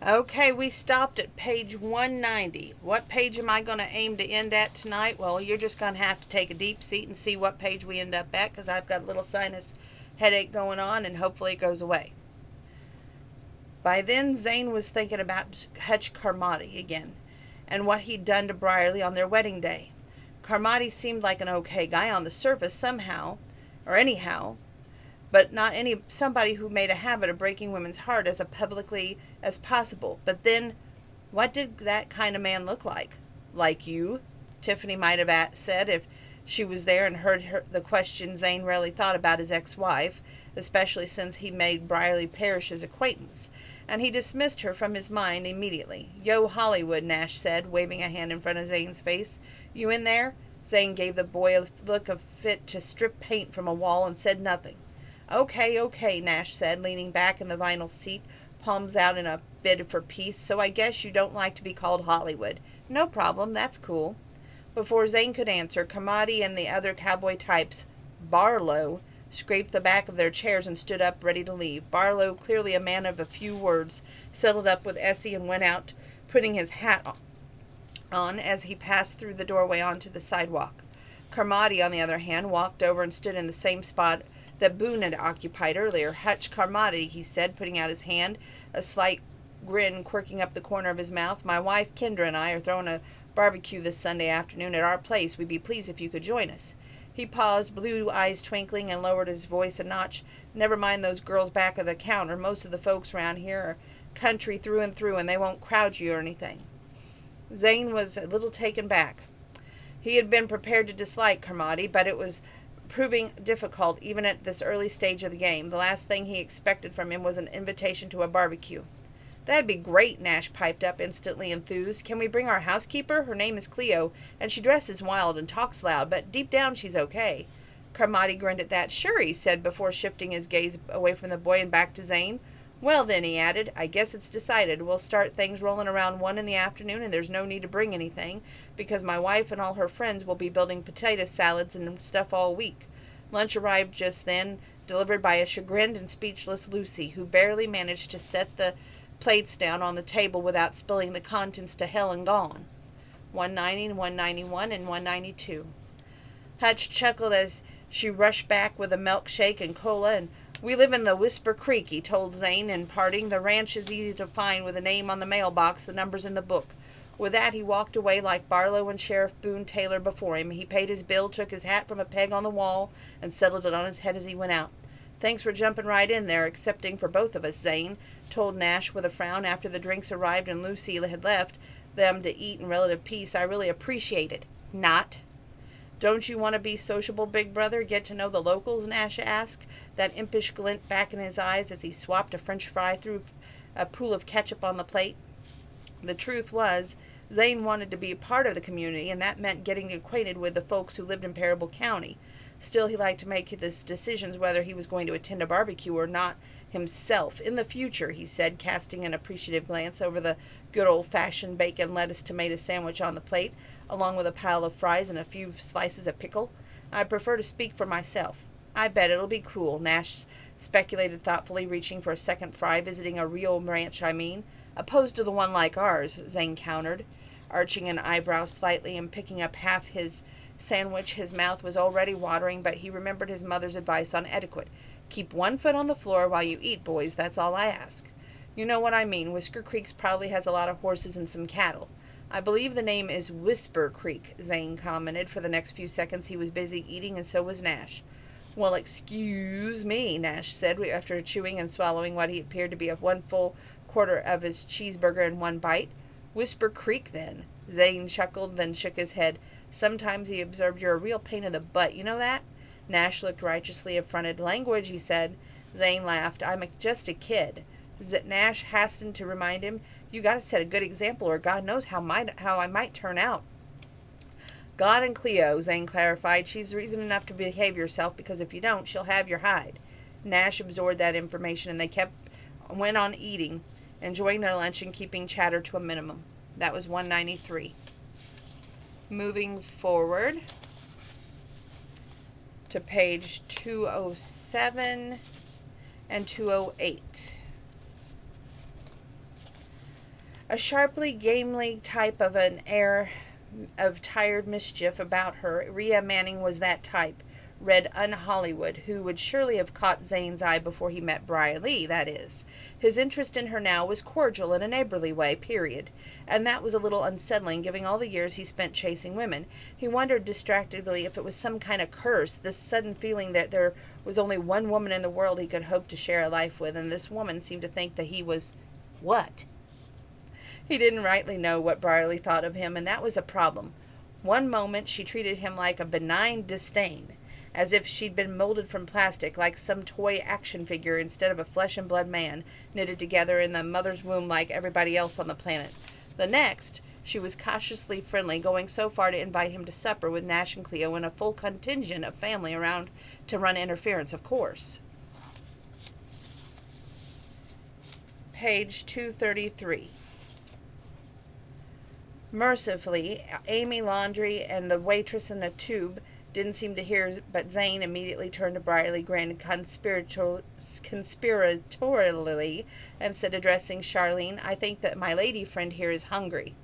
Okay, we stopped at page 190. What page am I going to aim to end at tonight? Well, you're just going to have to take a deep seat and see what page we end up at, because I've got a little sinus headache going on, and hopefully it goes away. By then, Zane was thinking about Hutch Carmody again, and what he'd done to Brierly on their wedding day. Carmody seemed like an okay guy on the surface somehow, or anyhow, but not somebody who made a habit of breaking women's heart as publicly as possible. But then, what did that kind of man look like? Like you? Tiffany might have said if she was there and heard the question Zane rarely thought about his ex-wife, especially since he made Brierly Parrish's acquaintance, and he dismissed her from his mind immediately. "Yo, Hollywood," Nash said, waving a hand in front of Zane's face. "You in there?" Zane gave the boy a look of fit to strip paint from a wall and said nothing. Okay, Nash said, leaning back in the vinyl seat, palms out in a bid for peace. "So I guess you don't like to be called Hollywood." "No problem, that's cool." Before Zane could answer, Carmody and the other cowboy types, Barlow, scraped the back of their chairs and stood up, ready to leave. Barlow, clearly a man of a few words, settled up with Essie and went out, putting his hat on as he passed through the doorway onto the sidewalk. Carmody, on the other hand, walked over and stood in the same spot that Boone had occupied earlier. "Hutch Carmody," he said, putting out his hand, a slight grin quirking up the corner of his mouth. "My wife, Kendra, and I are throwing a barbecue this Sunday afternoon at our place. We'd be pleased if you could join us." He paused, blue eyes twinkling, and lowered his voice a notch. "Never mind those girls back of the counter. Most of the folks around here are country through and through, and they won't crowd you or anything." Zane was a little taken back. He had been prepared to dislike Carmody, but it was proving difficult even at this early stage of the game. The last thing he expected from him was an invitation to a barbecue. "That'd be great," Nash piped up, instantly enthused. "Can we bring our housekeeper? Her name is Cleo, and she dresses wild and talks loud, but deep down she's okay." Carmody grinned at that. "Sure," he said, before shifting his gaze away from the boy and back to Zane. "Well then," he added, "I guess it's decided. We'll start things rolling around 1 in the afternoon, and there's no need to bring anything, because my wife and all her friends will be building potato salads and stuff all week." Lunch arrived just then, delivered by a chagrined and speechless Lucy, who barely managed to set the plates down on the table without spilling the contents to hell and gone. 190, 191, and 192. Hutch chuckled as she rushed back with a milkshake and cola, and "We live in the Whisper Creek," he told Zane in parting. "The ranch is easy to find with a name on the mailbox, the number's in the book." With that he walked away like Barlow and Sheriff Boone Taylor before him. He paid his bill, took his hat from a peg on the wall, and settled it on his head as he went out. "Thanks for jumping right in there, excepting for both of us," Zane told Nash with a frown after the drinks arrived and Lucy had left them to eat in relative peace. "I really appreciate it." "Not." "Don't you want to be sociable, big brother? Get to know the locals?" Nash asked, that impish glint back in his eyes as he swapped a French fry through a pool of ketchup on the plate. The truth was, Zane wanted to be a part of the community, and that meant getting acquainted with the folks who lived in Parable County. Still, he liked to make his decisions whether he was going to attend a barbecue or not himself. "In the future," he said, casting an appreciative glance over the good old-fashioned bacon, lettuce, tomato sandwich on the plate, along with a pile of fries and a few slices of pickle, "I prefer to speak for myself." "I bet it'll be cool," Nash speculated thoughtfully, reaching for a second fry. "Visiting a real ranch, I mean." "Opposed to the one like ours," Zane countered, arching an eyebrow slightly and picking up half his sandwich. His mouth was already watering, but he remembered his mother's advice on etiquette. "Keep one foot on the floor while you eat, boys, that's all I ask." "You know what I mean. Whisker Creek probably has a lot of horses and some cattle." "I believe the name is Whisper Creek," Zane commented. For the next few seconds he was busy eating, and so was Nash. "Well, excuse me," Nash said, after chewing and swallowing what he appeared to be one full quarter of his cheeseburger in one bite. "Whisper Creek, then." Zane chuckled, then shook his head. "Sometimes," he observed, "you're a real pain in the butt. You know that?" Nash looked righteously affronted. "Language," he said. Zane laughed. "I'm just a kid." Nash hastened to remind him, "You got to set a good example, or God knows how I might turn out." "God and Cleo," Zane clarified. "She's reason enough to behave yourself, because if you don't, she'll have your hide." Nash absorbed that information, and they went on eating, enjoying their lunch and keeping chatter to a minimum. That was 193. Moving forward to page 207 and 208. A sharply gamely type of an air of tired mischief about her. Rhea Manning was that type. Read un-Hollywood, who would surely have caught Zane's eye before he met Brierly, that is. His interest in her now was cordial in a neighborly way, period. And that was a little unsettling, given all the years he spent chasing women. He wondered distractedly if it was some kind of curse, this sudden feeling that there was only one woman in the world he could hope to share a life with, and this woman seemed to think that he was... what? He didn't rightly know what Brierly thought of him, and that was a problem. One moment she treated him like a benign disdain, as if she'd been molded from plastic, like some toy action figure instead of a flesh-and-blood man, knitted together in the mother's womb like everybody else on the planet. The next, she was cautiously friendly, going so far to invite him to supper with Nash and Cleo and a full contingent of family around to run interference, of course. Page 233. Mercifully, Amy Laundrie and the waitress in the tube didn't seem to hear, but Zane immediately turned to Brierly, grinned conspiratorially, and said, addressing Charlene, "I think that my lady friend here is hungry."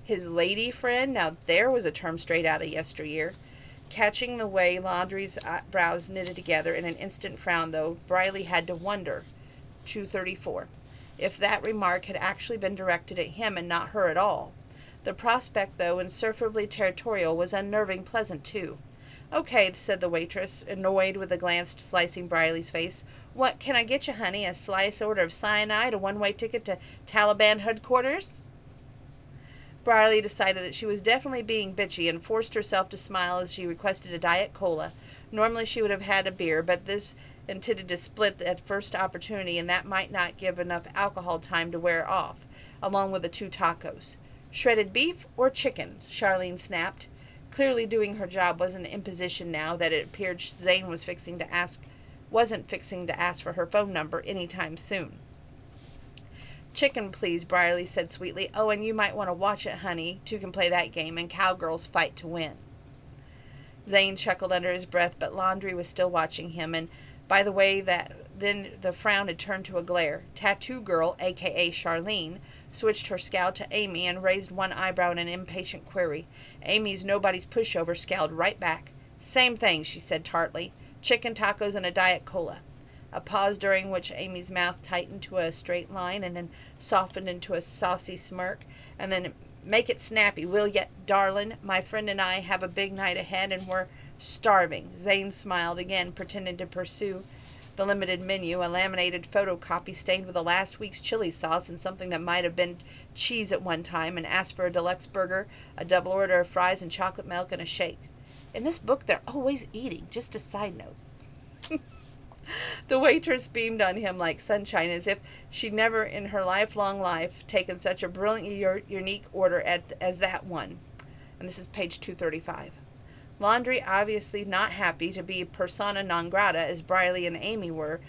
His lady friend? Now there was a term straight out of yesteryear. Catching the way Laundrie's brows knitted together in an instant frown, though, Brierly had to wonder, 234, if that remark had actually been directed at him and not her at all. The prospect, though insufferably territorial, was unnerving pleasant, too. "Okay," said the waitress, annoyed with a glance slicing Brierly's face. "What can I get you, honey? A slice order of cyanide, a one-way ticket to Taliban headquarters?" Brierly decided that she was definitely being bitchy and forced herself to smile as she requested a Diet Cola. Normally she would have had a beer, but this intended to split at first opportunity, and that might not give enough alcohol time to wear off, along with the 2 tacos. "Shredded beef or chicken?" Charlene snapped. Clearly doing her job wasn't an imposition now that it appeared Zane wasn't fixing to ask for her phone number any time soon. "Chicken, please," Brierly said sweetly. "Oh, and you might want to watch it, honey. 2 can play that game, and cowgirls fight to win." Zane chuckled under his breath, but Laundrie was still watching him, and by the way that then the frown had turned to a glare. Tattoo Girl, a.k.a. Charlene, switched her scowl to Amy and raised one eyebrow in an impatient query. Amy's nobody's pushover scowled right back. "Same thing," she said tartly. "Chicken tacos and a Diet Cola." A pause during which Amy's mouth tightened to a straight line and then softened into a saucy smirk, and then, "Make it snappy, will ya, darlin'? My friend and I have a big night ahead and we're starving." Zane smiled again, pretending to pursue the limited menu, a laminated photocopy stained with the last week's chili sauce and something that might have been cheese at one time, and asked for a deluxe burger, a double order of fries and chocolate milk, and a shake. In this book they're always eating, just a side note. The waitress beamed on him like sunshine, as if she'd never in her lifelong life taken such a brilliantly unique order as that one. And this is page 235. Laundrie, obviously not happy to be persona non grata as Brierly and Amy were,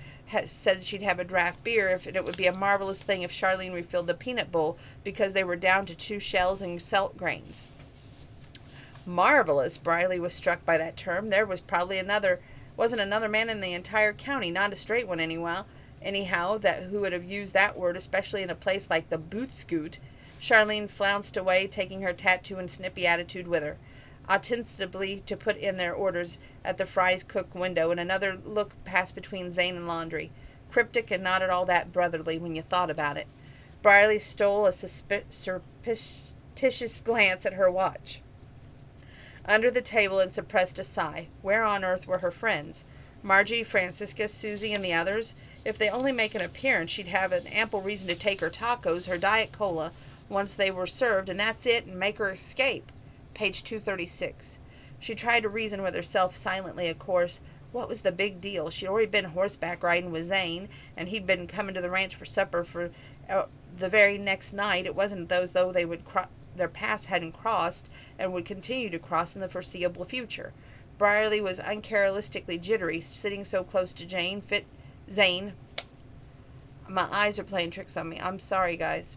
said she'd have a draft beer if it would be a marvelous thing if Charlene refilled the peanut bowl because they were down to 2 shells and salt grains. Marvelous! Brierly was struck by that term. There was probably wasn't another man in the entire county, not a straight one anyhow, who would have used that word, especially in a place like the Boot Scoot. Charlene flounced away, taking her tattoo and snippy attitude with her, ostensibly to put in their orders at the fries cook window, and another look passed between Zane and Laundrie, cryptic and not at all that brotherly when you thought about it. Brierly stole a surreptitious glance at her watch under the table and suppressed a sigh. Where on earth were her friends? Margie, Francisca, Susie, and the others? If they only make an appearance, she'd have an ample reason to take her tacos, her Diet Cola, once they were served, and that's it, and make her escape. Page 236. She tried to reason with herself silently, of course. What was the big deal? She'd already been horseback riding with Zane, and he'd been coming to the ranch for supper for the very next night. It wasn't as though their paths hadn't crossed and would continue to cross in the foreseeable future. Brierly was uncharacteristically jittery, sitting so close to Zane. My eyes are playing tricks on me. I'm sorry, guys.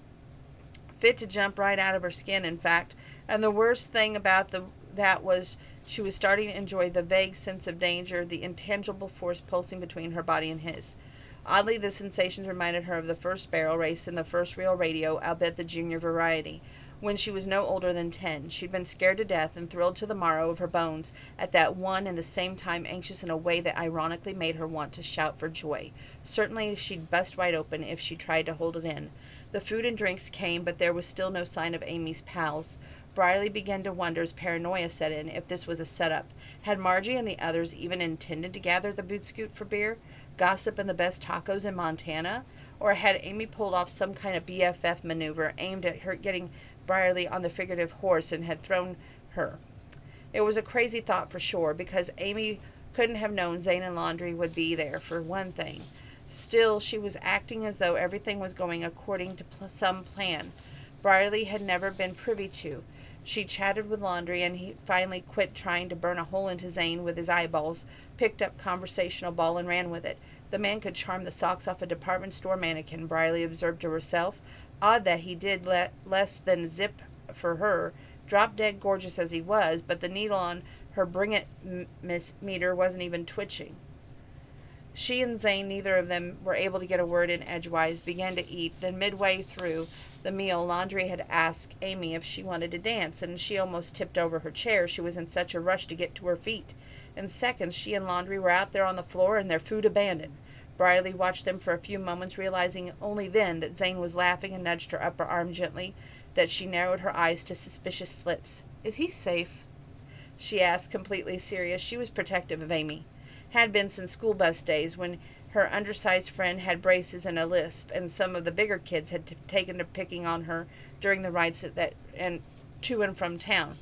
Fit to jump right out of her skin, in fact. And the worst thing about that was she was starting to enjoy the vague sense of danger, the intangible force pulsing between her body and his. Oddly, the sensations reminded her of the first barrel race in the first real radio, albeit the junior variety, when she was no older than 10. She'd been scared to death and thrilled to the marrow of her bones at that one, and the same time anxious in a way that ironically made her want to shout for joy. Certainly she'd bust wide open if she tried to hold it in. The food and drinks came, but there was still no sign of Amy's pals. Briley began to wonder, as paranoia set in, if this was a setup. Had Margie and the others even intended to gather the Boot Scoot for beer, gossip, and the best tacos in Montana? Or had Amy pulled off some kind of BFF maneuver aimed at her getting Briley on the figurative horse and had thrown her? It was a crazy thought for sure, because Amy couldn't have known Zane and Laundrie would be there, for one thing. Still, she was acting as though everything was going according to some plan Briley had never been privy to. She chatted with Laundrie, and he finally quit trying to burn a hole into Zane with his eyeballs, picked up conversational ball and ran with it. The man could charm the socks off a department store mannequin, Briley observed to herself. Odd that he did less than zip for her, drop-dead gorgeous as he was, but the needle on her bring-it meter wasn't even twitching. She and Zane, neither of them were able to get a word in edgewise, began to eat. Then midway through the meal, Laundrie had asked Amy if she wanted to dance, and she almost tipped over her chair. She was in such a rush to get to her feet. In seconds, she and Laundrie were out there on the floor, and their food abandoned. Briley watched them for a few moments, realizing only then that Zane was laughing, and nudged her upper arm gently, that she narrowed her eyes to suspicious slits. "Is he safe?" she asked, completely serious. She was protective of Amy. Had been since school bus days, when her undersized friend had braces and a lisp, and some of the bigger kids had taken to picking on her during the rides to and from town.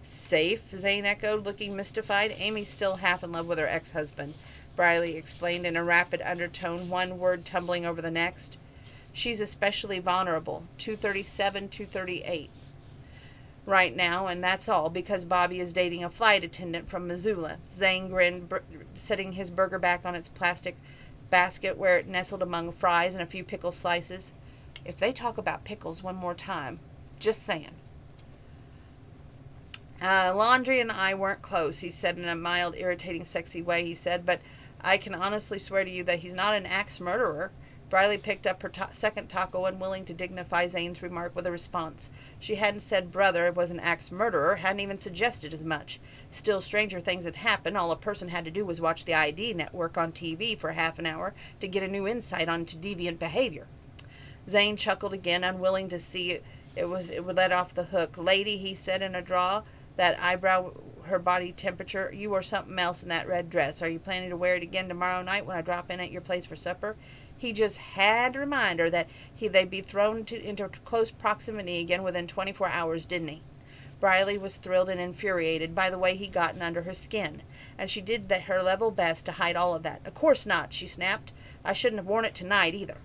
"Safe?" Zane echoed, looking mystified. "Amy's still half in love with her ex-husband," Briley explained in a rapid undertone, one word tumbling over the next. "She's especially vulnerable. 237, 238. Right now, and that's all because Bobby is dating a flight attendant from Missoula." Zane grinned, setting his burger back on its plastic basket where it nestled among fries and a few pickle slices. "If they talk about pickles one more time, just saying." "Laundrie and I weren't close," he said in a mild, irritating, sexy way, "but I can honestly swear to you that he's not an axe murderer." Briley picked up her second taco, unwilling to dignify Zane's remark with a response. She hadn't said brother was an axe murderer, hadn't even suggested as much. Still, stranger things had happened. All a person had to do was watch the ID network on TV for half an hour to get a new insight onto deviant behavior. Zane chuckled again, unwilling to see it would let off the hook. "Lady," he said in a drawl, that eyebrow her body temperature, "you wore something else in that red dress. Are you planning to wear it again tomorrow night when I drop in at your place for supper?" He just had to remind her that they'd be thrown into close proximity again within 24 hours, didn't he? Briley was thrilled and infuriated by the way he'd gotten under her skin, and she did her level best to hide all of that. "Of course not," she snapped. "I shouldn't have worn it tonight, either."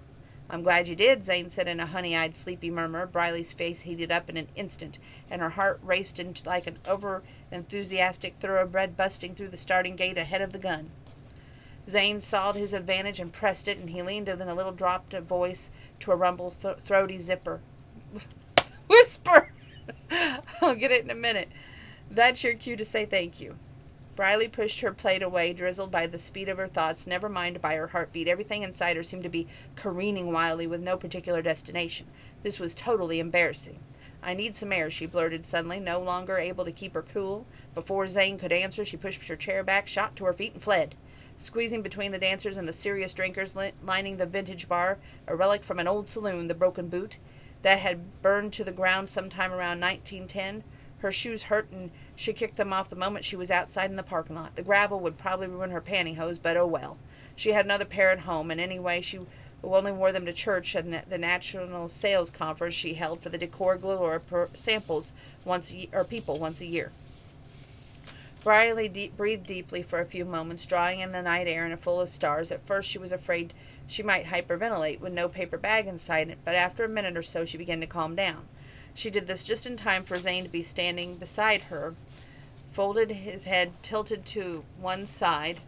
"I'm glad you did," Zane said in a honey-eyed, sleepy murmur. Briley's face heated up in an instant, and her heart raced like an over-enthusiastic thoroughbred busting through the starting gate ahead of the gun. Zane saw his advantage and pressed it, and he leaned in a little dropped voice to a rumble, throaty zipper. "Whisper!" "I'll get it in a minute. That's your cue to say thank you." Briley pushed her plate away, drizzled by the speed of her thoughts, never mind by her heartbeat. Everything inside her seemed to be careening wildly with no particular destination. This was totally embarrassing. "I need some air," she blurted suddenly, no longer able to keep her cool. Before Zane could answer, she pushed her chair back, shot to her feet, and fled. Squeezing between the dancers and the serious drinkers lining the vintage bar, a relic from an old saloon, the broken boot, that had burned to the ground sometime around 1910. Her shoes hurt, and she kicked them off the moment she was outside in the parking lot. The gravel would probably ruin her pantyhose, but oh well. She had another pair at home, and anyway, she only wore them to church and the National Sales Conference she held for the Decor Galore samples once a year. Briley breathed deeply for a few moments, drawing in the night air and full of stars. At first she was afraid she might hyperventilate with no paper bag inside it, but after a minute or so she began to calm down. She did this just in time for Zane to be standing beside her, folded his head tilted to one side,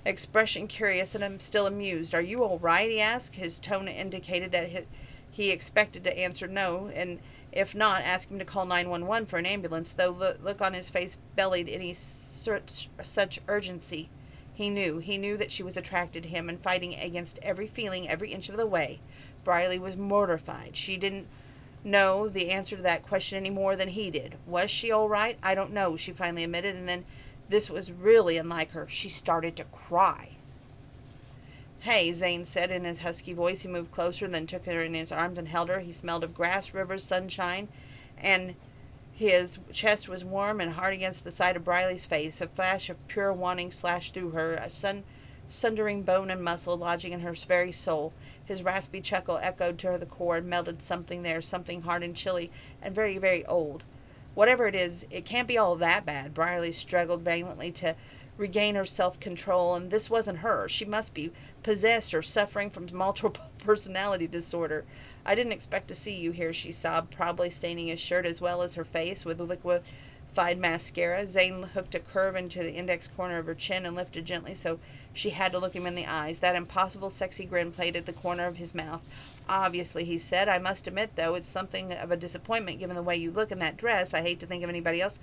expression curious and still amused. "Are you all right?" he asked. His tone indicated that he expected to answer no, and if not, ask him to call 911 for an ambulance, though the look on his face belied any such urgency. He knew that she was attracted to him and fighting against every feeling every inch of the way. Briley was mortified. She didn't know the answer to that question any more than he did. Was she all right? I don't know, she finally admitted, and then this was really unlike her. She started to cry. Hey, Zane said in his husky voice. He moved closer, then took her in his arms and held her. He smelled of grass, rivers, sunshine, and his chest was warm and hard against the side of Briley's face. A flash of pure wanting slashed through her, a sundering bone and muscle lodging in her very soul. His raspy chuckle echoed to her the core and melted something there, something hard and chilly and very, very old. Whatever it is, it can't be all that bad. Briley struggled valiantly to regain her self-control, and this wasn't her. She must be possessed or suffering from multiple personality disorder. I didn't expect to see you here, she sobbed, probably staining his shirt as well as her face with liquefied mascara. Zane hooked a curve into the index corner of her chin and lifted gently so she had to look him in the eyes. That impossible sexy grin played at the corner of his mouth. Obviously, he said. I must admit, though, it's something of a disappointment given the way you look in that dress. I hate to think of anybody else.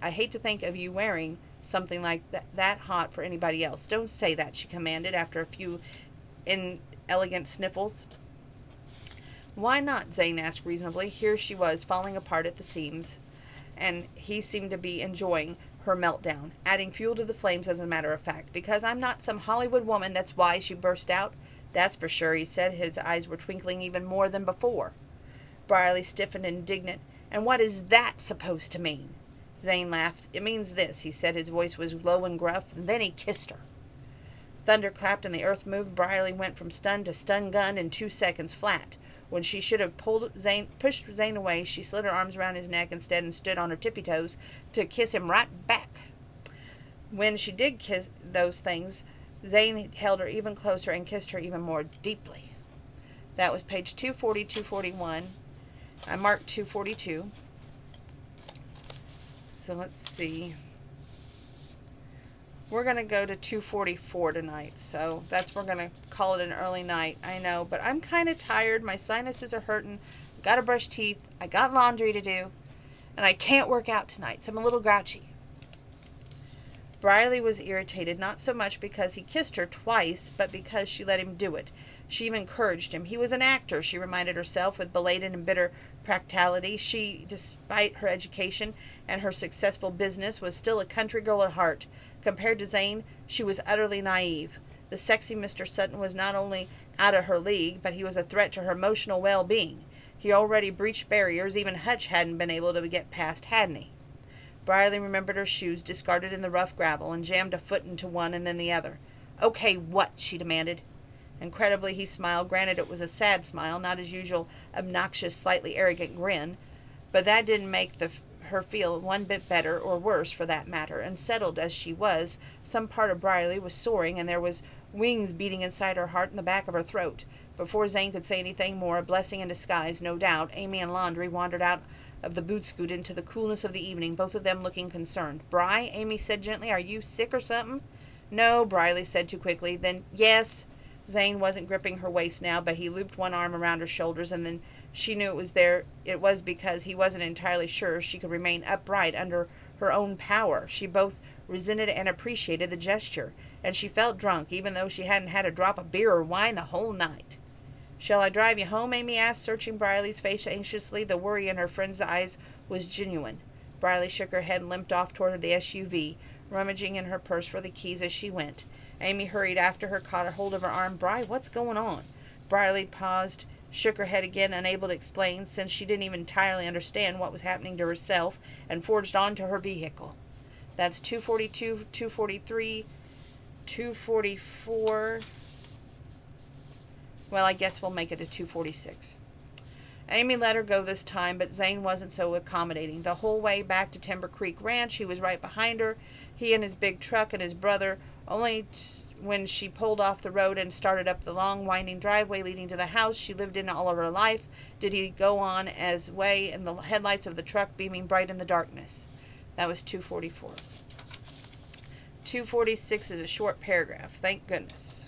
I hate to think of you wearing something like that hot for anybody else. Don't say that, she commanded after a few inelegant sniffles. Why not? Zane asked reasonably. Here she was, falling apart at the seams, and he seemed to be enjoying her meltdown, adding fuel to the flames as a matter of fact. Because I'm not some Hollywood woman, that's why, she burst out. That's for sure, he said. His eyes were twinkling even more than before. Briley stiffened, indignant. And what is that supposed to mean? Zane laughed. It means this, he said. His voice was low and gruff, and then he kissed her. Thunder clapped and the earth moved. Briley went from stun to stun gun in 2 seconds flat. When she should have pushed Zane away, she slid her arms around his neck instead and stood on her tippy toes to kiss him right back. When she did kiss those things, Zane held her even closer and kissed her even more deeply. That was page 240, 241. I marked 242. So let's see. We're going to go to 244 tonight, so we're going to call it an early night. I know, but I'm kind of tired. My sinuses are hurting. I've got to brush teeth. I got laundry to do, and I can't work out tonight, so I'm a little grouchy. Briley was irritated, not so much because he kissed her twice, but because she let him do it. She even encouraged him. He was an actor, she reminded herself with belated and bitter practicality. She, despite her education and her successful business, was still a country girl at heart. Compared to Zane, she was utterly naive. The sexy Mr. Sutton was not only out of her league, but he was a threat to her emotional well-being. He already breached barriers even Hutch hadn't been able to get past, hadn't he? Briley remembered her shoes, discarded in the rough gravel, and jammed a foot into one and then the other. Okay, what? She demanded. Incredibly, he smiled. Granted, it was a sad smile, not his usual obnoxious, slightly arrogant grin, but that didn't make her feel one bit better, or worse for that matter. Unsettled as she was, some part of Briley was soaring, and there was wings beating inside her heart and the back of her throat. Before Zane could say anything more, a blessing in disguise, no doubt, Amy and Laundry wandered out of the boot scoot into the coolness of the evening, both of them looking concerned. Bri, Amy said gently, are you sick or something? No, Briley said too quickly. Then, yes. Zane wasn't gripping her waist now, but he looped one arm around her shoulders, and then she knew it was there. It was because he wasn't entirely sure she could remain upright under her own power. She both resented and appreciated the gesture, and she felt drunk, even though she hadn't had a drop of beer or wine the whole night. Shall I drive you home? Amy asked, searching Briley's face anxiously. The worry in her friend's eyes was genuine. Briley shook her head and limped off toward the SUV, rummaging in her purse for the keys as she went. Amy hurried after her, caught hold of her arm. Bri, what's going on? Briley paused, shook her head again, unable to explain, since she didn't even entirely understand what was happening to herself, and forged on to her vehicle. That's 242, 243, 244. Well, I guess we'll make it to 246. Amy let her go this time, but Zane wasn't so accommodating. The whole way back to Timber Creek Ranch, he was right behind her, he and his big truck and his brother. Only when she pulled off the road and started up the long, winding driveway leading to the house she lived in all of her life did he go on as way, and the headlights of the truck beaming bright in the darkness. That was 244. 246 is a short paragraph, thank goodness.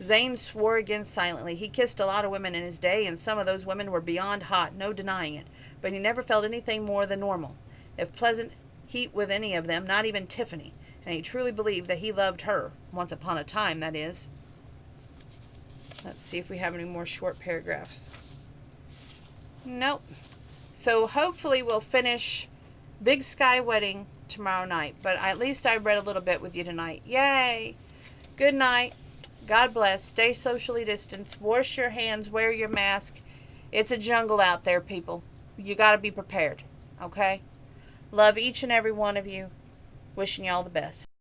Zane swore again silently. He kissed a lot of women in his day, and some of those women were beyond hot, no denying it, but he never felt anything more than normal. If pleasant heat with any of them, not even Tiffany. And he truly believed that he loved her. Once upon a time, that is. Let's see if we have any more short paragraphs. Nope. So hopefully we'll finish Big Sky Wedding tomorrow night. But at least I read a little bit with you tonight. Yay! Good night. God bless. Stay socially distanced. Wash your hands. Wear your mask. It's a jungle out there, people. You got to be prepared. Okay? Love each and every one of you. Wishing you all the best.